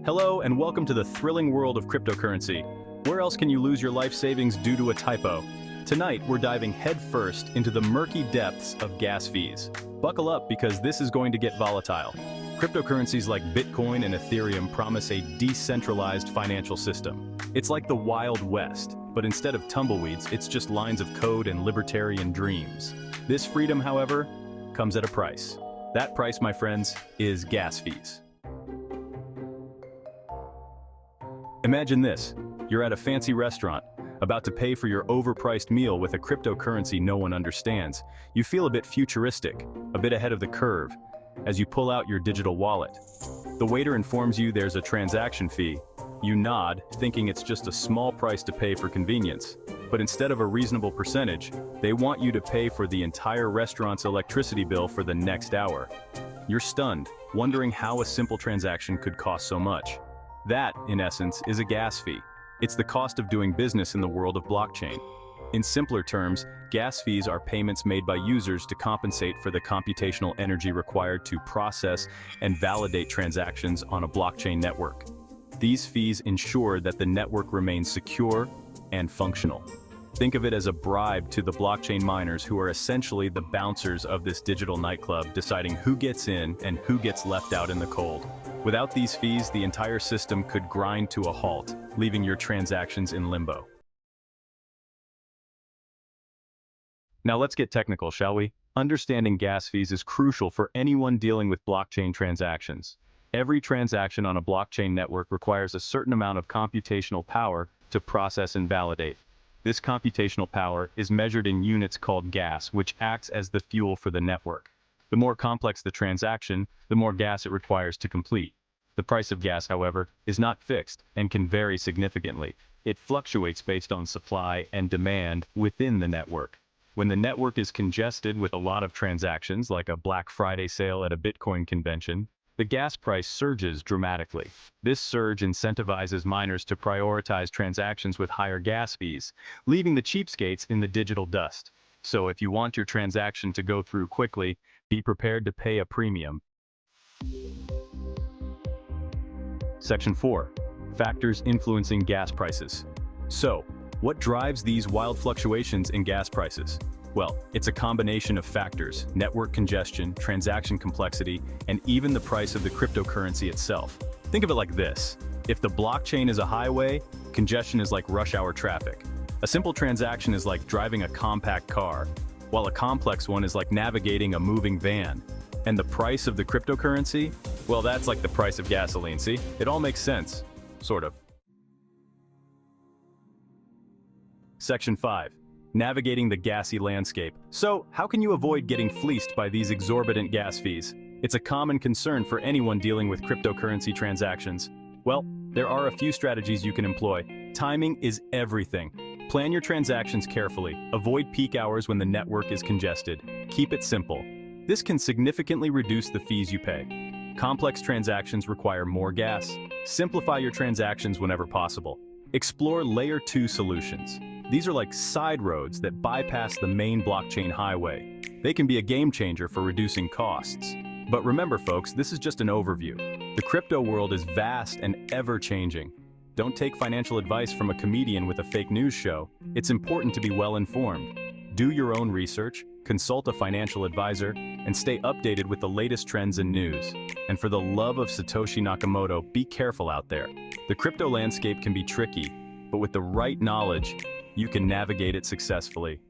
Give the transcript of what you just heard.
Hello and welcome to the thrilling world of cryptocurrency. Where else can you lose your life savings due to a typo? Tonight, we're diving headfirst into the murky depths of gas fees. Buckle up because this is going to get volatile. Cryptocurrencies like Bitcoin and Ethereum promise a decentralized financial system. It's like the Wild West, but instead of tumbleweeds, it's just lines of code and libertarian dreams. This freedom, however, comes at a price. That price, my friends, is gas fees. Imagine this. You're at a fancy restaurant, about to pay for your overpriced meal with a cryptocurrency no one understands. You feel a bit futuristic, a bit ahead of the curve, as you pull out your digital wallet. The waiter informs you there's a transaction fee. You nod, thinking it's just a small price to pay for convenience. But instead of a reasonable percentage, they want you to pay for the entire restaurant's electricity bill for the next hour. You're stunned, wondering how a simple transaction could cost so much. That, in essence, is a gas fee. It's the cost of doing business in the world of blockchain. In simpler terms, gas fees are payments made by users to compensate for the computational energy required to process and validate transactions on a blockchain network. These fees ensure that the network remains secure and functional. Think of it as a bribe to the blockchain miners, who are essentially the bouncers of this digital nightclub, deciding who gets in and who gets left out in the cold. Without these fees, the entire system could grind to a halt, leaving your transactions in limbo. Now let's get technical, shall we? Understanding gas fees is crucial for anyone dealing with blockchain transactions. Every transaction on a blockchain network requires a certain amount of computational power to process and validate. This computational power is measured in units called gas, which acts as the fuel for the network. The more complex the transaction, the more gas it requires to complete. The price of gas, however, is not fixed and can vary significantly. It fluctuates based on supply and demand within the network. When the network is congested with a lot of transactions, like a Black Friday sale at a Bitcoin convention, the gas price surges dramatically. This surge incentivizes miners to prioritize transactions with higher gas fees, leaving the cheapskates in the digital dust. So if you want your transaction to go through quickly, be prepared to pay a premium. Section 4. Factors influencing gas prices. So, what drives these wild fluctuations in gas prices? Well, it's a combination of factors: network congestion, transaction complexity, and even the price of the cryptocurrency itself. Think of it like this. If the blockchain is a highway, congestion is like rush hour traffic. A simple transaction is like driving a compact car, while a complex one is like navigating a moving van. And the price of the cryptocurrency? Well, that's like the price of gasoline, see? It all makes sense. Sort of. Section 5. Navigating the gassy landscape. So, how can you avoid getting fleeced by these exorbitant gas fees? It's a common concern for anyone dealing with cryptocurrency transactions. Well, there are a few strategies you can employ. Timing is everything. Plan your transactions carefully. Avoid peak hours when the network is congested. Keep it simple. This can significantly reduce the fees you pay. Complex transactions require more gas. Simplify your transactions whenever possible. Explore Layer 2 solutions. These are like side roads that bypass the main blockchain highway. They can be a game changer for reducing costs. But remember, folks, this is just an overview. The crypto world is vast and ever-changing. Don't take financial advice from a comedian with a fake news show. It's important to be well-informed. Do your own research, consult a financial advisor, and stay updated with the latest trends and news. And for the love of Satoshi Nakamoto, be careful out there. The crypto landscape can be tricky, but with the right knowledge, you can navigate it successfully.